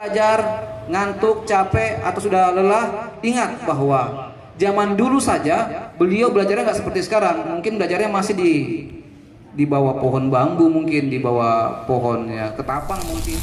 Belajar, ngantuk, capek, atau sudah lelah, ingat bahwa zaman dulu saja beliau belajarnya nggak seperti sekarang. Mungkin belajarnya masih di bawah pohon bambu, mungkin di bawah pohon ya ketapang mungkin.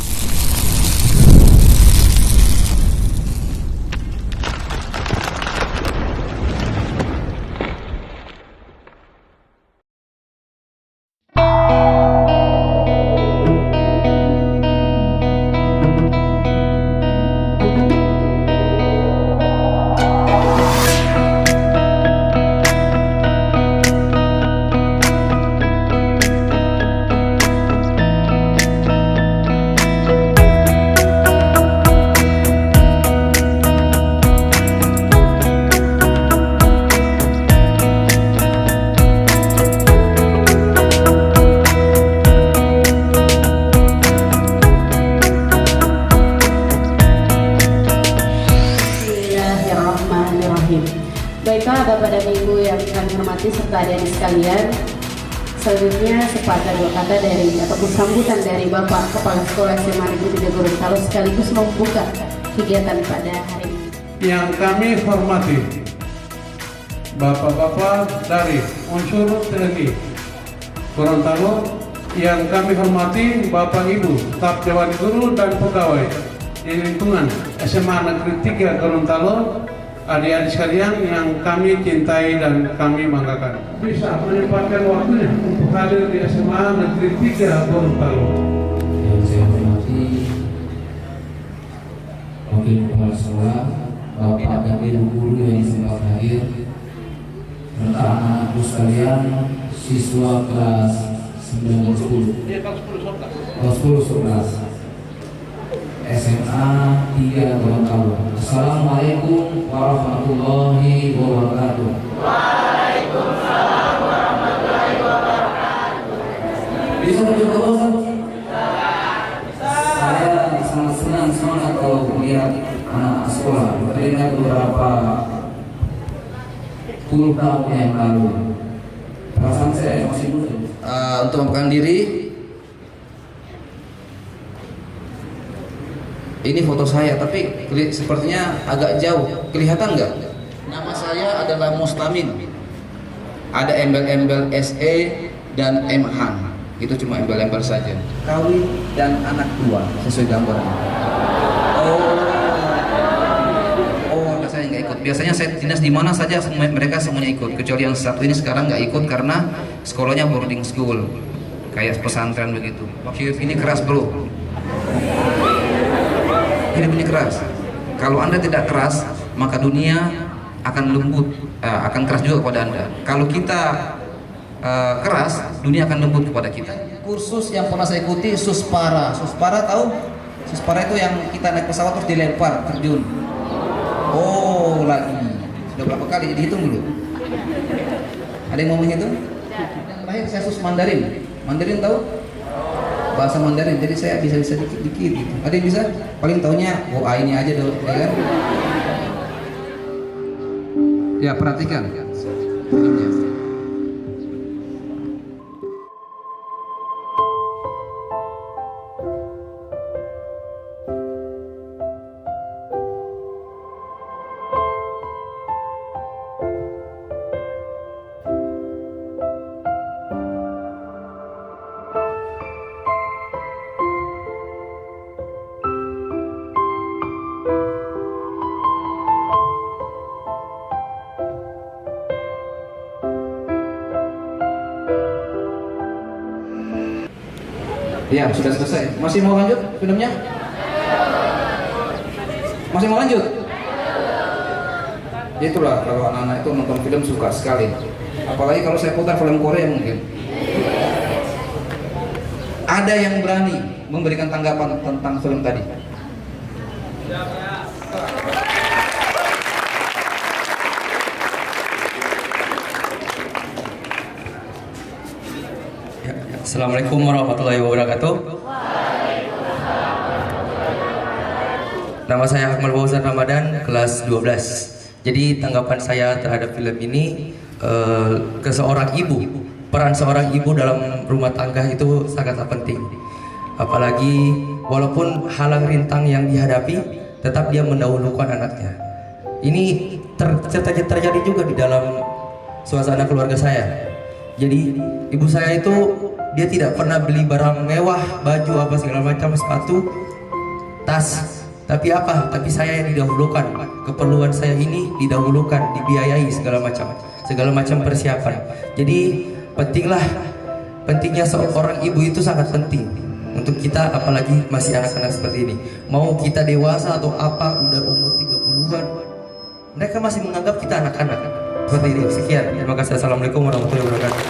Baiklah Bapak dan Ibu yang kami hormati serta adik-adik sekalian, selanjutnya sepatah dua kata dari ataupun sambutan dari Bapak Kepala Sekolah SMA Negeri 3 Gorontalo sekaligus membuka kegiatan pada hari ini. Yang kami hormati Bapak-bapak dari unsur TNI Gorontalo, yang kami hormati Bapak Ibu staf Dewan Guru dan pegawai di lingkungan SMA Negeri 3 Gorontalo, adik-adik sekalian yang kami cintai dan kami banggakan, bisa menyempatkan waktunya untuk hadir di SMA Negeri 3 Gorontalo. Yang saya hormati Wakil Kepala Sekolah, Bapak dan Ibu Guru yang sempat hadir, serta anak-anakku sekalian, siswa kelas 9-10 kelas 10-11 SMA 3 Gorontalo. Assalamualaikum warahmatullahi wabarakatuh. Waalaikumsalam warahmatullahi wabarakatuh. Bisa mencoba bosan? Saya sangat senang semangat kalau melihat anak sekolah. Teringat beberapa puluh tahun yang lalu. Perasaan saya masih muda. Untuk memperkenalkan diri, ini foto saya, tapi sepertinya agak jauh. Kelihatan nggak? Nama saya adalah Mustamin. Ada embel-embel SE dan M Han. Itu cuma embel-embel saja. Kawin dan anak dua sesuai gambaran. Oh, saya nggak ikut. Biasanya saya dinas di mana saja mereka semuanya ikut. Kecuali yang satu ini sekarang nggak ikut karena sekolahnya boarding school, kayak pesantren begitu. Hidup ini keras bro. Hidup ini keras. Kalau Anda tidak keras, maka dunia akan lembut, akan keras juga kepada Anda. Kalau kita keras, dunia akan lembut kepada kita. Kursus yang pernah saya ikuti Suspara. Suspara tahu? Suspara itu yang kita naik pesawat terus dilempar, terjun. Oh, lagi. Sudah berapa kali? Dihitung dulu. Ada yang mau menghitung? Yang terakhir saya sus Mandarin. Mandarin tahu? Bahasa Mandarin, jadi saya bisa dikit-dikit gitu. Ada yang bisa? Paling taunya OA ini aja dong, ya kan? Ya, perhatikan filmnya. Ya, sudah selesai. Masih mau lanjut filmnya? Masih mau lanjut? Itulah kalau anak-anak itu nonton film suka sekali. Apalagi kalau saya putar film Korea mungkin. Ada yang berani memberikan tanggapan tentang film tadi? Assalamualaikum warahmatullahi wabarakatuh. Nama saya Akmal Fauzan Ramadan, kelas 12. Jadi tanggapan saya terhadap film ini, ke seorang ibu, peran seorang ibu dalam rumah tangga itu sangat penting. Apalagi walaupun halang rintang yang dihadapi, tetap dia mendahulukan anaknya. Ini terjadi juga di dalam suasana keluarga saya. Jadi ibu saya itu dia tidak pernah beli barang mewah, baju apa segala macam, sepatu, tas. Tapi apa? Tapi saya yang didahulukan. Keperluan saya ini didahulukan, dibiayai segala macam persiapan. Jadi pentingnya seorang ibu itu sangat penting untuk kita, apalagi masih anak-anak seperti ini. Mau kita dewasa atau apa, udah umur 30-an, mereka masih menganggap kita anak-anak. Seperti ini. Sekian. Terima kasih. Assalamualaikum warahmatullahi wabarakatuh.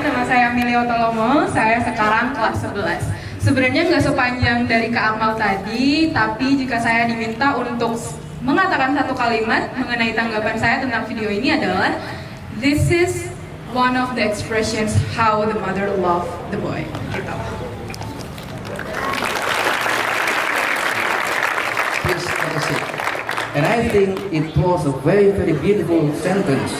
Nama saya Milio Tolomo, saya sekarang kelas 11. Sebenarnya nggak sepanjang dari Kak Amal tadi, tapi jika saya diminta untuk mengatakan satu kalimat mengenai tanggapan saya tentang video ini adalah, this is one of the expressions how the mother love the boy. Gitu. Please have a seat. And I think it was a very, very beautiful sentence.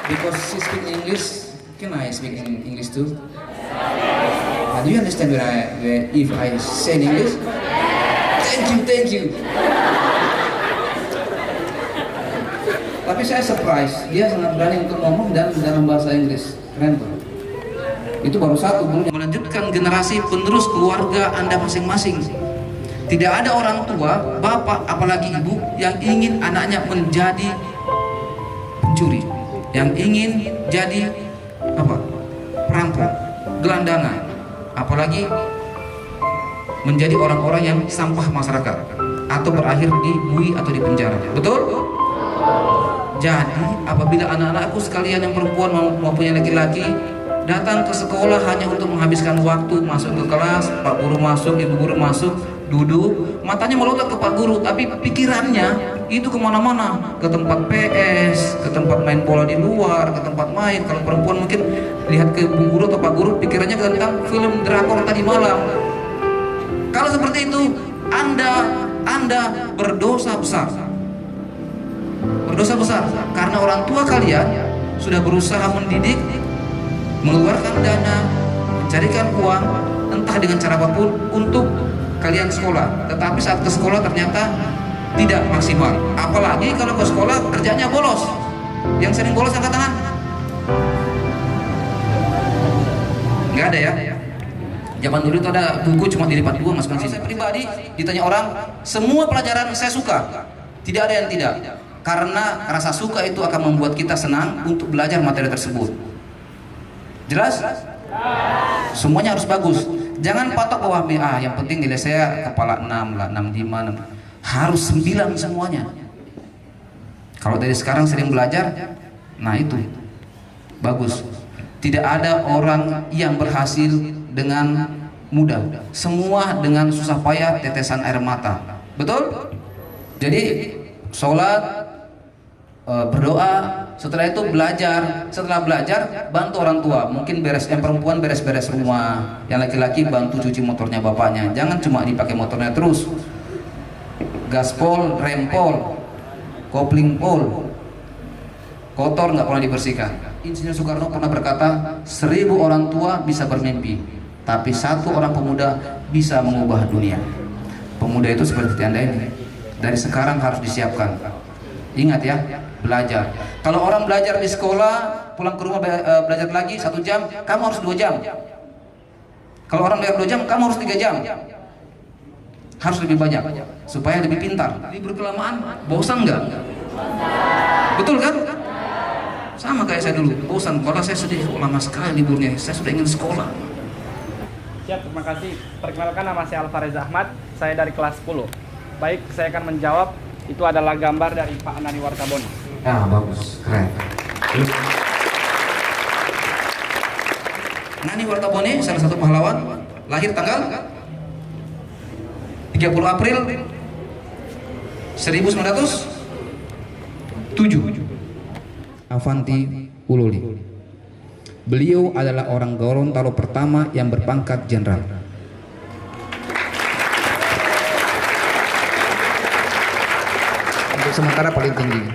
Because she speaks English, can I speak in English too? Do you understand if I say in English? Thank you. Tapi saya surprise, dia sangat berani untuk ngomong dan dalam bahasa Inggris. Keren tuh. Itu baru satu, belum melanjutkan generasi penerus keluarga Anda masing-masing. Tidak ada orang tua, bapak, apalagi ibu yang ingin anaknya menjadi pencuri, yang ingin jadi perampok, gelandangan, apalagi menjadi orang-orang yang sampah masyarakat atau berakhir di bui atau di penjara. Betul? Jadi apabila anak-anakku sekalian yang perempuan maupun yang laki-laki datang ke sekolah hanya untuk menghabiskan waktu, masuk ke kelas, pak guru masuk, ibu guru masuk, duduk, matanya melotot ke pak guru, tapi pikirannya itu kemana-mana, ke tempat PS, ke tempat main bola di luar, ke tempat main. Kalau perempuan mungkin lihat ke ibu guru atau pak guru, pikirannya tentang film drakor tadi malam. Kalau seperti itu, Anda berdosa besar. Berdosa besar karena orang tua kalian sudah berusaha mendidik, mengeluarkan dana, mencarikan uang, entah dengan cara apapun untuk kalian sekolah. Tetapi saat ke sekolah ternyata tidak maksimal. Apalagi kalau ke sekolah kerjanya bolos. Yang sering bolos angkat tangan. Nggak ada ya? Zaman dulu itu ada buku cuma dilipat dua, masukkan sini. Saya pribadi ditanya orang, semua pelajaran saya suka. Tidak ada yang tidak. Karena rasa suka itu akan membuat kita senang untuk belajar materi tersebut. Jelas? Semuanya harus bagus. Jangan patok bahwa yang penting nilai saya kepala 6 lah, 6,5, 6. Harus 9 semuanya. Kalau dari sekarang sering belajar, nah itu bagus. Tidak ada orang yang berhasil dengan mudah. Semua dengan susah payah, tetesan air mata. Betul? Jadi sholat, berdoa, setelah itu belajar. Setelah belajar bantu orang tua, mungkin yang perempuan beres-beres rumah, yang laki-laki bantu cuci motornya bapaknya. Jangan cuma dipakai motornya terus, gaspol, rempol, kopling pol, kotor nggak pernah dibersihkan. Insinyur Soekarno pernah berkata, 1000 orang tua bisa bermimpi, tapi 1 orang pemuda bisa mengubah dunia. Pemuda itu seperti Anda ini, dari sekarang harus disiapkan. Ingat ya, belajar. Kalau orang belajar di sekolah, pulang ke rumah belajar lagi 1 jam, kamu harus 2 jam. Kalau orang belajar 2 jam, kamu harus 3 jam. Harus lebih banyak, supaya lebih pintar. Libur kelamaan, bosan nggak? Betul kan? Sama kayak saya dulu, bosan. Kalau saya sudah lama sekali liburnya, saya sudah ingin sekolah. Siap, terima kasih. Perkenalkan, nama saya Alvarez Ahmad, saya dari kelas 10. Baik, saya akan menjawab. Itu adalah gambar dari Pak Nani Wartabone. Ya, bagus, keren. Nani Wartabone, salah satu pahlawan, lahir tanggal 30 April 1907. Avanti Uloli. Beliau adalah orang Gorontalo pertama yang berpangkat jenderal. Untuk sementara paling tinggi.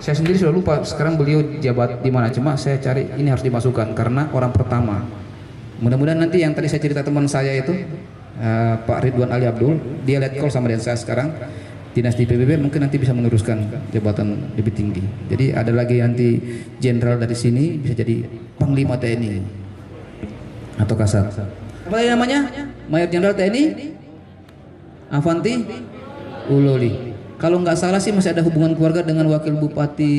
Saya sendiri sudah lupa sekarang beliau jabat di mana, cuma saya cari ini harus dimasukkan karena orang pertama. Mudah-mudahan nanti yang tadi saya cerita teman saya itu Pak Ridwan Ali Abdul, dia let call sama dengan saya sekarang dinas di PBB, mungkin nanti bisa meneruskan jabatan lebih tinggi. Jadi ada lagi nanti jenderal dari sini bisa jadi Panglima TNI atau Kasat. Apa namanya? Mayor Jenderal TNI Avanti Uloli. Kalau nggak salah sih masih ada hubungan keluarga dengan Wakil Bupati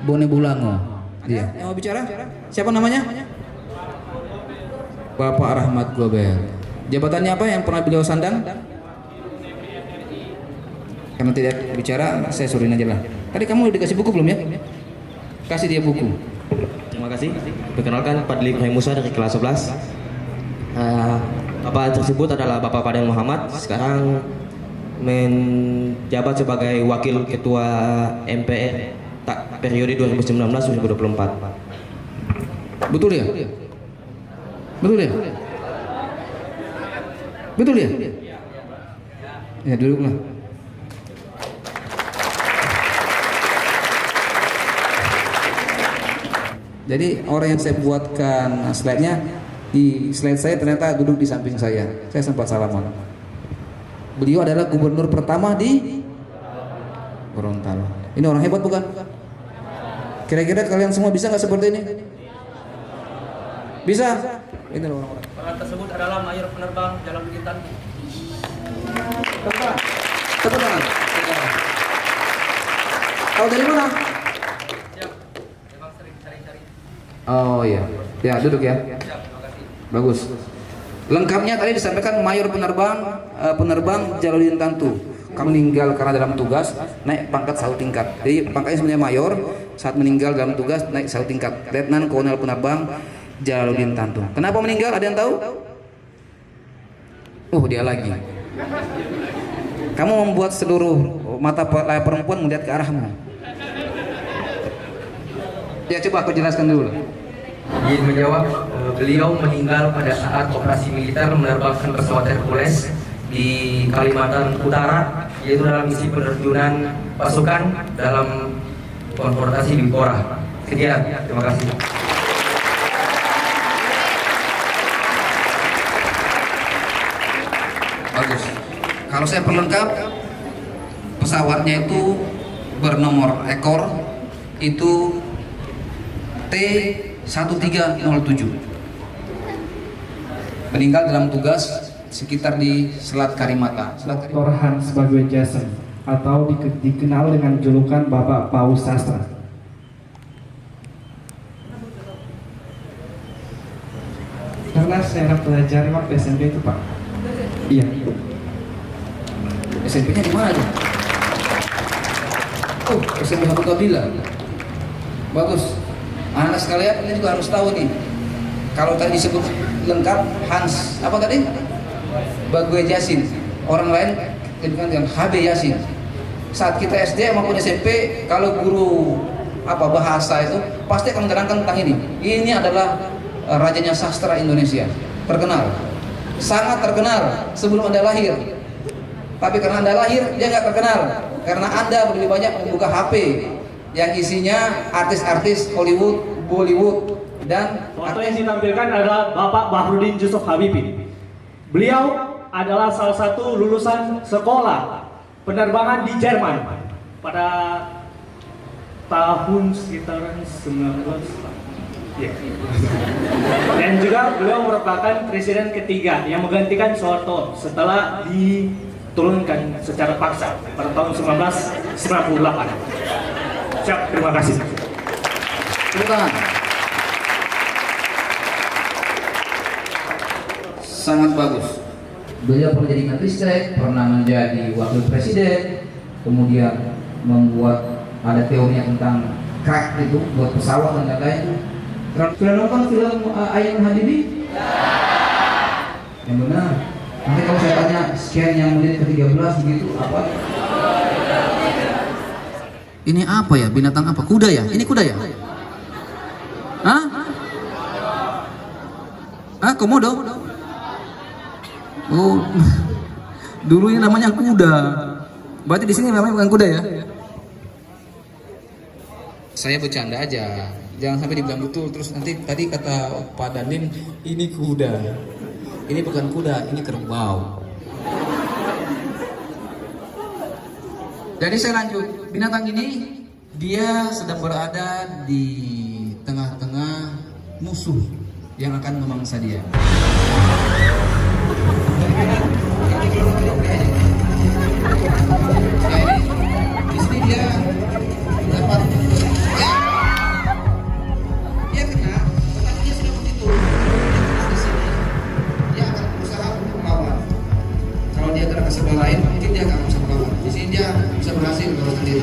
Bone Bolango. Dia. Yang mau bicara? Siapa namanya? Bapak Rahmat Gober. Jabatannya apa yang pernah beliau sandang? Karena tidak bicara, saya suruhin aja lah. Tadi kamu udah dikasih buku belum ya? Kasih dia buku. Terima kasih. Perkenalkan, Padli Ibrahim Musa dari kelas 11. Bapak tersebut adalah Bapak Padang Muhammad. Sekarang menjabat sebagai Wakil Ketua MPR periode 2019-2024. Betul ya? Betul ya? Betul ya? Ya, duduklah. Jadi orang yang saya buatkan slide-nya, di slide saya ternyata duduk di samping saya. Saya sempat salaman. Beliau adalah gubernur pertama di Gorontalo. Ini orang hebat bukan? Kira-kira kalian semua bisa nggak seperti ini? Bisa? Ini loh orang-orang. Orang tersebut adalah mayor penerbang Jalal Bintang. Tepuk tangan. Tahu dari mana? Memang sering cari-cari. Oh iya. Ya, duduk ya. Bagus. Lengkapnya tadi disampaikan mayor penerbang Jaludin Tantu. Kamu meninggal karena dalam tugas, naik pangkat 1 tingkat. Jadi pangkatnya sebenarnya mayor, saat meninggal dalam tugas naik 1 tingkat. Letnan Kolonel Penerbang Jaludin Tantu. Kenapa meninggal? Ada yang tahu? Oh, dia lagi. Kamu membuat seluruh mata perempuan melihat ke arahmu. Ya, coba aku jelaskan dulu. Izin menjawab, beliau meninggal pada saat operasi militer menerbangkan pesawat Hercules di Kalimantan Utara, yaitu dalam misi penerjunan pasukan dalam konfrontasi di Bora. Sekian, terima kasih. Bagus. Kalau saya perlengkap, pesawatnya itu bernomor ekor itu T1307. Meninggal dalam tugas sekitar di Selat Karimata. Dr. Hans Bagwe Jason atau dikenal dengan julukan Bapak Paus Sastra. Karena saya pelajari waktu SMP itu, Pak. Iya. SMP-nya di mana tuh? Oh, SMP Abu Kabila. Bagus. Anak sekalian ini juga harus tahu nih. Kalau tadi disebut lengkap Hans apa tadi? Bagwe Yasin. Orang lain dengan HB Yasin. Saat kita SD maupun SMP, kalau guru bahasa itu pasti akan menerangkan tentang ini. Ini adalah rajanya sastra Indonesia. Terkenal. Sangat terkenal sebelum Anda lahir. Tapi karena Anda lahir, dia nggak terkenal. Karena Anda lebih banyak membuka HP yang isinya artis-artis Hollywood, Bollywood, dan foto yang ditampilkan adalah Bapak Bahrudin Yusuf Habibie. Beliau adalah salah satu lulusan sekolah penerbangan di Jerman pada tahun sekitaran 19 ya. Dan juga beliau merupakan presiden ketiga yang menggantikan Soeharto setelah diturunkan secara paksa pada tahun 1998. Siap, terima kasih. Tepuk tangan. Sangat bagus. Beliau pernah jadi Menristek, pernah menjadi wakil presiden, kemudian membuat ada teorinya tentang crack itu buat pesawat dan lain-lain. Sudah nonton film Ayam Habibie? Yang benar. Nanti kalau saya tanya sekian yang menit ke-13 begitu apa? Ini apa ya? Binatang apa? Kuda ya? Ini kuda ya? Hah? Ah, komodo? Oh, dulu ini namanya kuda. Berarti di sini namanya bukan kuda ya? saya bercanda aja. Jangan sampai dibilang betul. Terus nanti tadi kata Pak Dandim, ini kuda. Ini bukan kuda, ini kerbau. Jadi saya lanjut. Binatang ini dia sedang berada di tengah-tengah musuh yang akan memangsa dia. Di sini dia dapat dia kena, tetapi dia sudah begitu. Di sini dia akan berusaha untuk melawan. Kalau dia kena ke sebelah lain, mungkin dia akan bisa melawan. Di sini dia bisa berhasil kalau sendiri.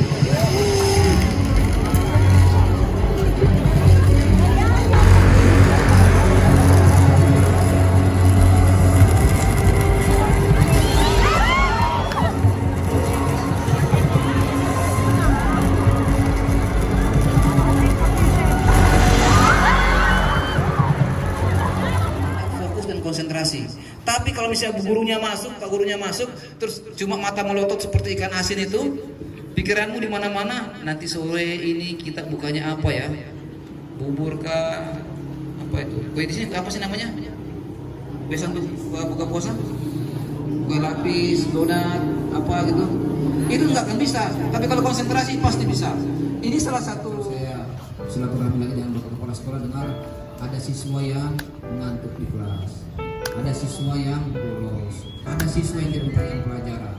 Konsentrasi. Tapi kalau misalnya gurunya masuk, Pak gurunya masuk, terus cuma mata melotot seperti ikan asin itu, pikiranmu di mana-mana. Nanti sore ini kita bukanya apa ya? Bubur kah? Apa itu? Kue di sini apa sih namanya? Biasa buka puasa? Kue lapis, donat, apa gitu? Itu nggak akan bisa. Tapi kalau konsentrasi pasti bisa. Ini salah satu. Saya silaturahmi lagi dengan Bapak Kepala Sekolah, dengar ada siswa yang mengantuk di kelas, ada siswa yang bolos, ada siswa yang tidak memperhatikan pelajaran.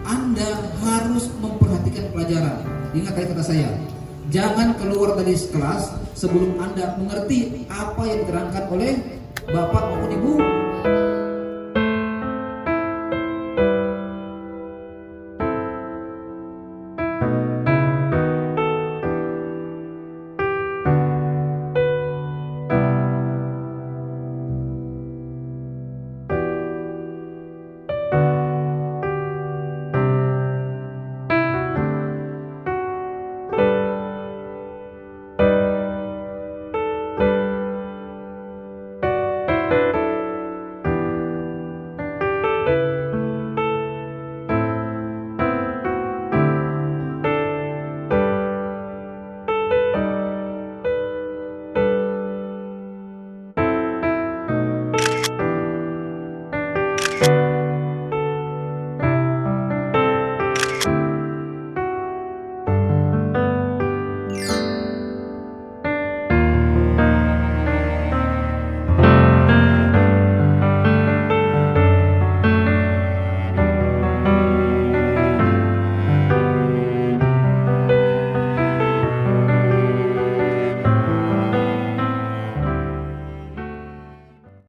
Anda harus memperhatikan pelajaran. Ingat tadi kata saya, jangan keluar dari kelas sebelum Anda mengerti apa yang diterangkan oleh Bapak maupun Ibu